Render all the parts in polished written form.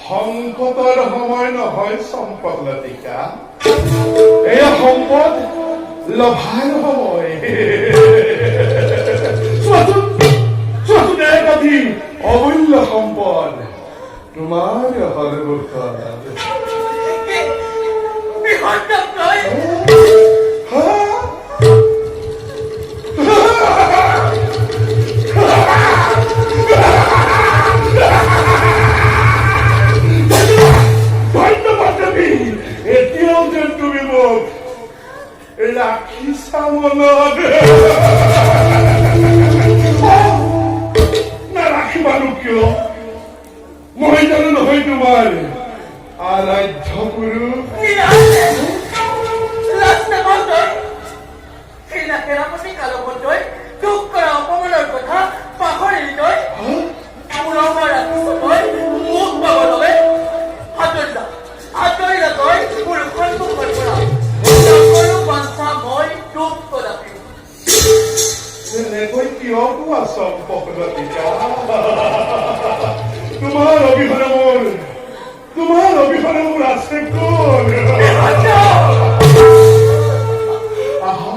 সংকটৰ সময় নহয় সম্পদ লতিকা, এয়া সম্পদ লভাৰ সময়। চোৱাচোন একাধি অমূল্য সম্পদ তোমাৰ সন্মুখত। এতিয়াও যেন তুমি মোক ৰাখিছা মনত। নাৰাখিবানো কিয়? মই জানো নহয় তোমাৰ আৰাধ্য পুৰুষ। দুখ কৰা অপমানৰ কথা পাহৰি তই মোক পাব লগে আঁতৰি যা তই মোৰ সন্মুখৰ পৰা। সকলো বাঞ্ছা মই তোক প্ৰদান। এনেকৈ কিয় কোৱা সম্পদতিকা? তোমাৰ অবিহনে মোৰ আছে কোন? আহা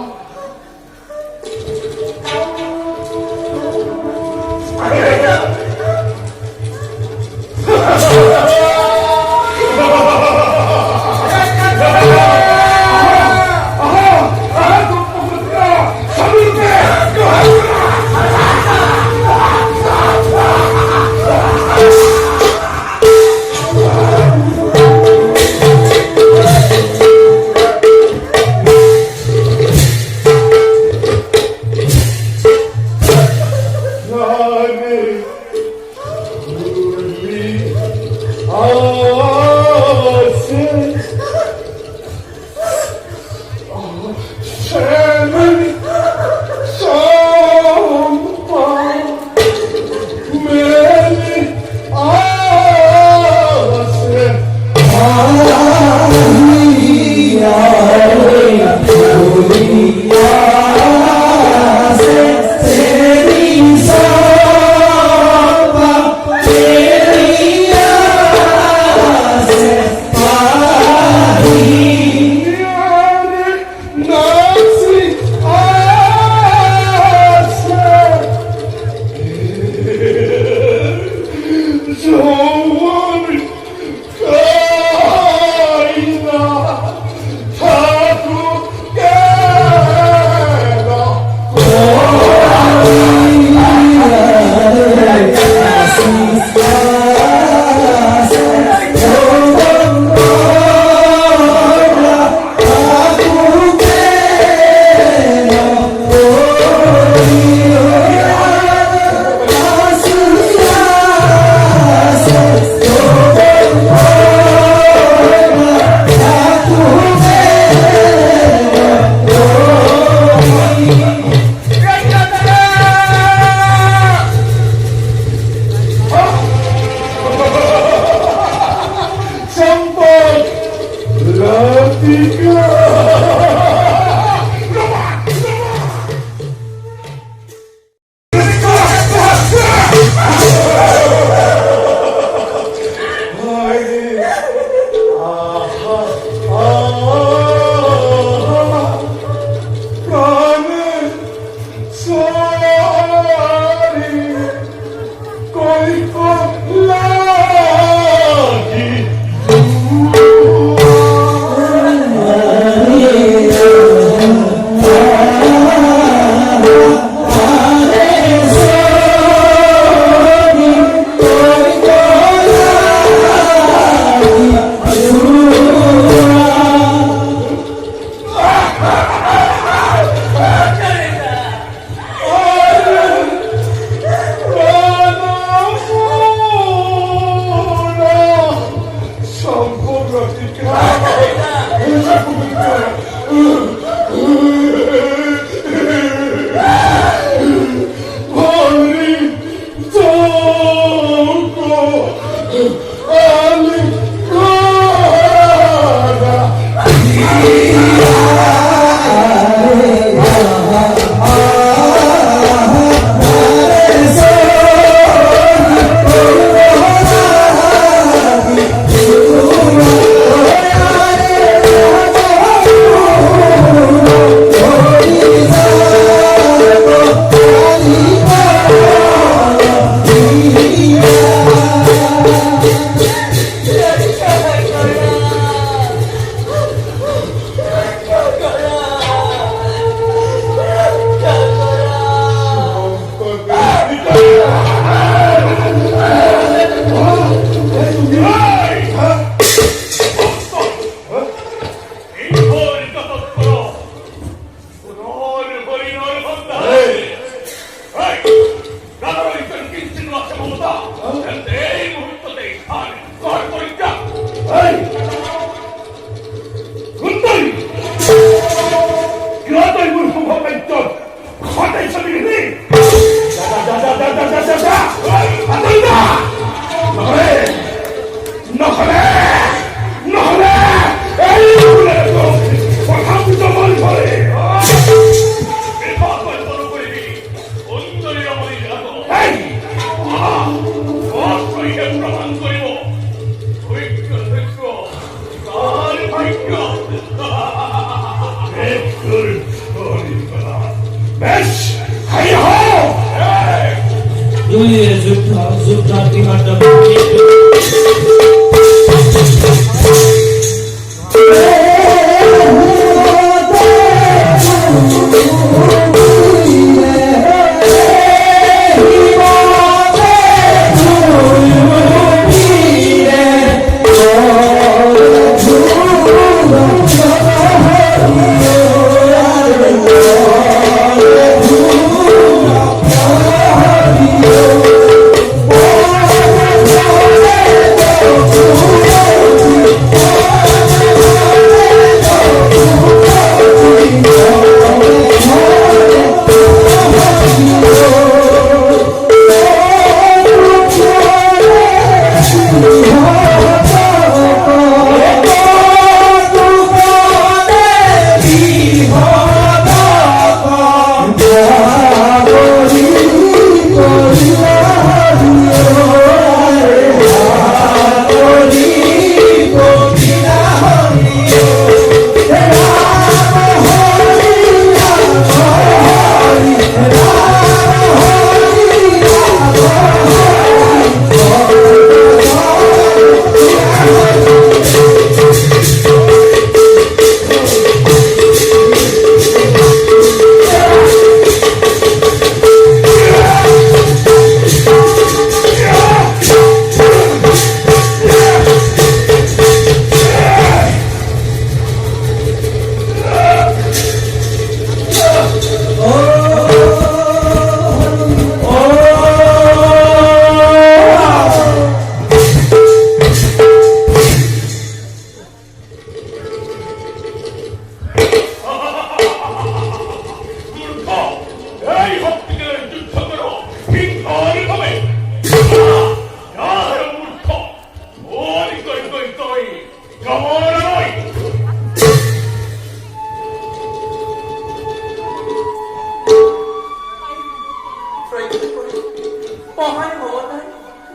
মহান মমতায়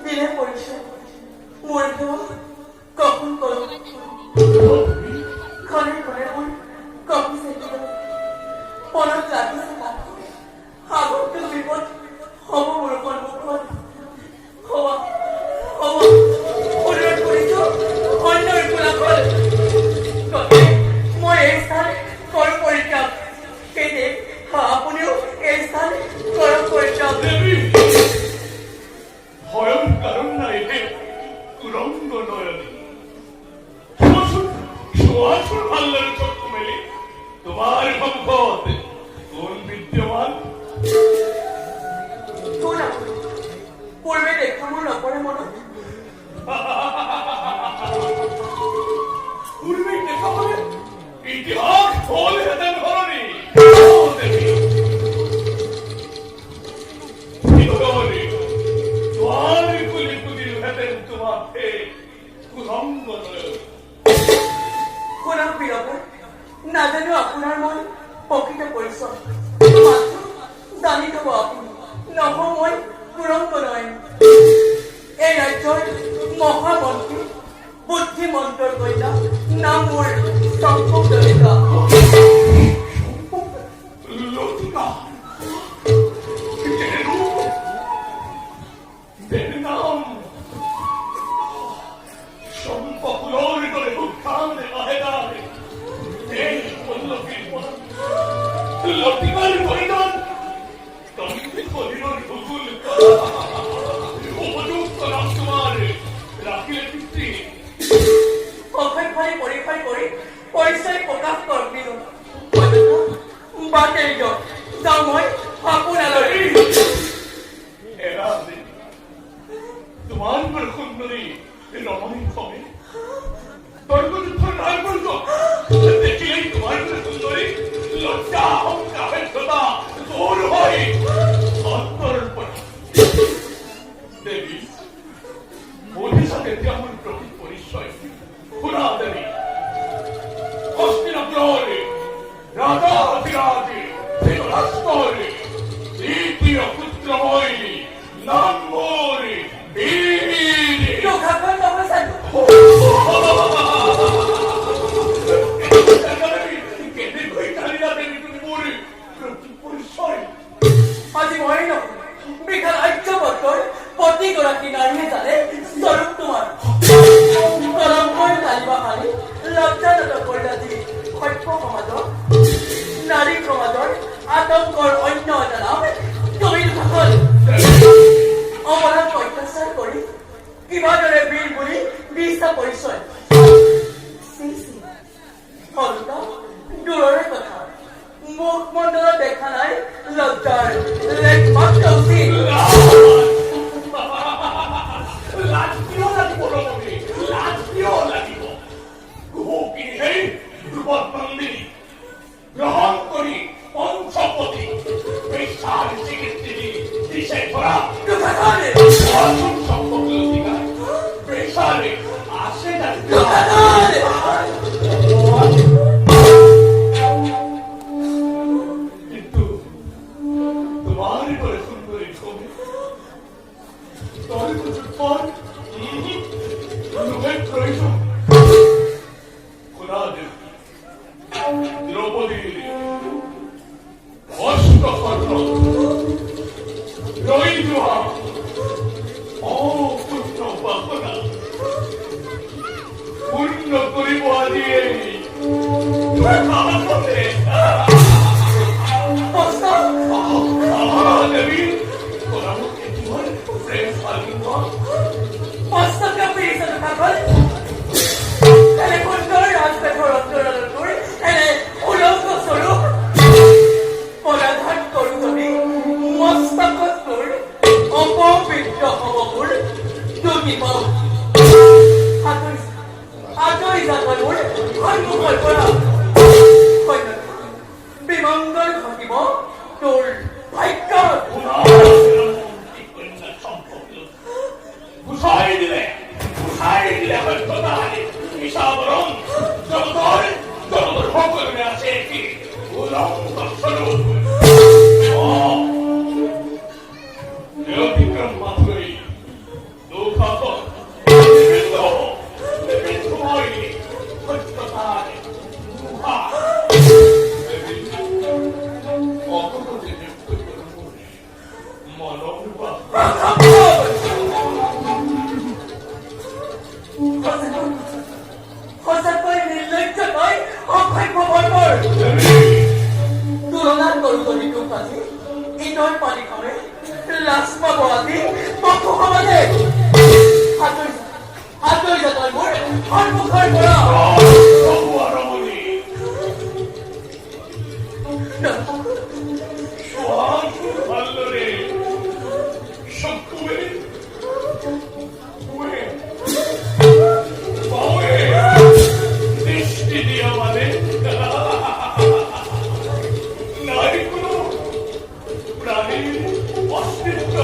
দিলে পরিচয় মরে দেওয়া কখন করো ক্ষণে ক্ষণে মন কখন সেটি পরাত লাগিছে আগন্তুক বিপদ হব মোৰ সন্মুখত হবা হব অনুৰোধ কৰিছো অন্যৰ কোলাকল গতে মই এই স্থান কৰ পৰিত্যাগ সেইদে আপুনিও এই স্থান কৰ পৰিত্যাগ ভয়ঙ্কর নাই হে তুরঙ্গ নয়নী সোয়াসুর ভাল্লার চক্ষু মেলে তোমার সম্পদ কোন বিদ্যমান পূর্বে দেখা মোৰ নপৰে মনত পূর্বে দেখা বলে ইতিহাস হল হেতেন ধরনী নাজানো আপোনাৰ মন প্ৰকৃত পৰিচয় মাত্ৰ জানি থব আপুনি নহ মই তুৰন্ত নয়ন এই ৰাজ্যৰ মহামন্ত্ৰী বুদ্ধিমন্তৰ কন্যা নাম মোৰ চম্পক দলিতা লতিকা নাম সম্পকুলোর করে উত্থানে আহেদারে এই পল্লবীর পথ লতিকার পরিণাম তন্ত্রে করিনোর ভূগুল উপযুক্ত নাম তোমার রাখিলে পিতৃ অক্ষয় ফলে পৰীক্ষাই কৰি পৰিচয় প্ৰকাশ কৰিলো বাটেই যাওঁ মই আপোনালৈ এরা তোমার পর সুন্দরী রমণী হবে তর্কযুদ্ধ নয় বলতো দেখিলেই তোমার পর সুন্দরী লজ্জা অহংকার ব্যর্থতা দূর হয় অন্তরপণ দেবী বোধিসাকে কেমন প্রকৃত পরিচয় পুরা দেবী হস্তিনাপুরে রাজাধিরাজে রাষ্ট্রে দ্বিতীয় পুত্রময় নাম মোরে আজি মই বিশাল আৰ্যবৰ্গৰ প্ৰতিগৰাকী নাৰীয়ে জানে স্বৰূপ তোমাৰ কলংকৰ জানিবা পাৰি লজ্জানত কৰিলা যি সভ্য সমাজৰ নাৰী সমাজৰ আতংকৰ অন্য এটা নাম তুমি দুখন অপৰাধ অত্যাচাৰ কৰি কিবাদৰে বীৰ বুলি দিছা পৰিচয় ফলতা দূৰৰে কথা মুখমণ্ডলত দেখা নাই লজ্জাৰ লেখমাত্ৰ উচিত লাজ কিয় লাগিব ৰমণী লাজ কিয় লাগিব গোপিনীয়ে ধ্ৰুৱত নন্দিনী গ্ৰহণ কৰি পঞ্চপতি বেশ্যাৰ স্বীকৃতি দি দিছে ধৰা দুখানে সম্পত্তি অধিকাৰ বেশ্যাৰে আছে জানি কিন্তু তোমার করে সুন্দরী ছবি তোর কিছুর পর লোকের প্রয়োজন খোদা দেবী দ্রৌপদী অষ্টকর্ণ রইজুয়া অপুত্র বাহনা পূর্ণ করিব আজিয়ে দেবী তোরা মুখে জীবন প্রেম ফালিত মস্তকে পিৰিছে দুখাখন এনে সুন্দৰ ৰাজপেঠৰ অন্তৰালত কৰি এনে উলংগ স্বৰূপ পৰাধান কৰো যদি মস্তকত তোৰ অপবিত্ৰ হব মোৰ দুৰ্গী পাওঁ আঁতৰি যাবলৈ মোৰ সন্মুখৰ পৰা বিমংগল ঘটিব তোৰ ভাগ্যত ঘুষাই দিলে সত্যতা ঈশাবরণ জগতর সকলে আছে একটি উলঙ্গ স্বরূপ অতিক্রম মাত্রই দুঃখাত সত্যতার গুহা অকপটে যুক্ত মনোরূপা সঁচাকৈ নিৰ্লজ্জ তই অসভ্য বৰ্বৰ তুলনা কৰো যদি তোক আজি ইনৰ পানীখনে লাজ পাব আজি পশু সমাজে আঁতৰি যা তই মোৰ সন্মুখৰ পৰা রমণী ভাল্লরে সক্ষুবে দৃষ্টি দিয়া মানে নারী কোনো প্রাণীর অস্তিত্ব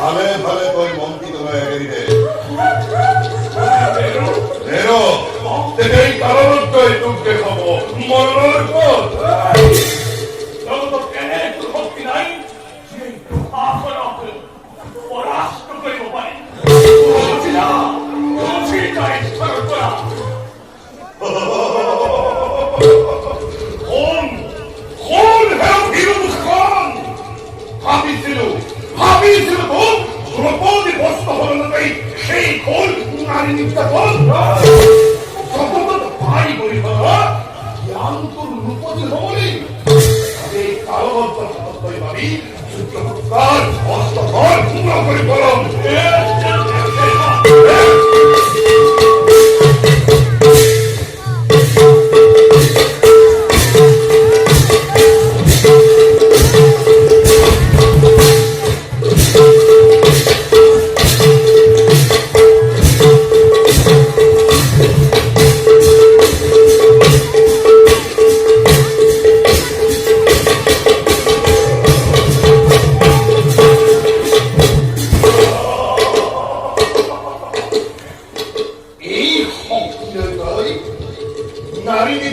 ভালে ভালে কৈ মন্ত্রিত হয়ে গেলিতে এই কারণতই তোকে হব মরণের পথ জগত কেনে একটু শক্তি নাই যে আসনক পরাস্ত করিব পারে স্মরণ করা ভাবিছিল তো দ্রৌপদী বস্ত হরণতাই সেই খোল নারী নির্যাতন ভাই বলি তোর রূপদী হবনি এই কালবদ্ধ ভাবি সূত্রপুত্র হস্তধর পূর্ণ করে বলম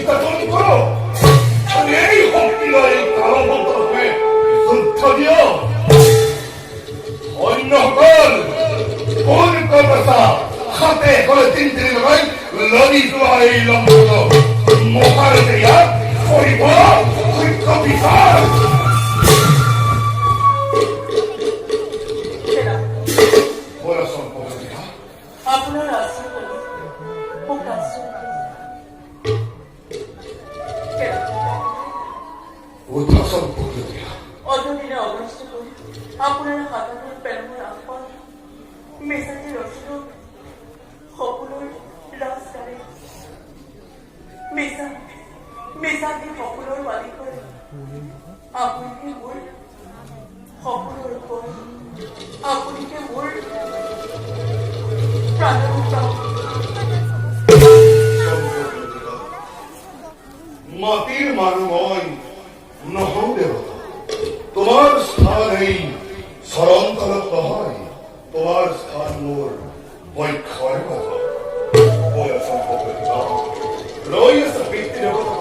নিষ্কাশন করো। আর এই শক্তিরা এই কালভদ্রকে যুদ্ধ দিও। অন্যসকল কোন কলকাতা হাতে করে তিনটি লগাই লদি যোৱা এই লম্বক মহাৰতে ইয়াত কৰিব সত্য বিচাৰ। বৰা সম্পৰ্কে আপোনাৰ আশ্ৰয় কৰি মোক আশ্ৰয় উঠা সম্পৰ্কে অতদিনে অগ্ৰস্ত কৰি আপোনাৰ হাতত প্ৰেমৰ আহ্বান মেজাটি ৰচিত সকলোৰ ৰাজকাৰে মেজাটি সকলোৰ মালিকৰ আপুনিকে মোৰ সকলোৰ ওপৰত আপুনিকে মোৰ প্ৰাণৰ মাটির মানুষ নয় নহও দেবতা। তোমার স্থান এই সরন্তলত নহয়, তোমার স্থান মোর বৈক্ষর কথা। রয়েছে পিতৃ দেবতা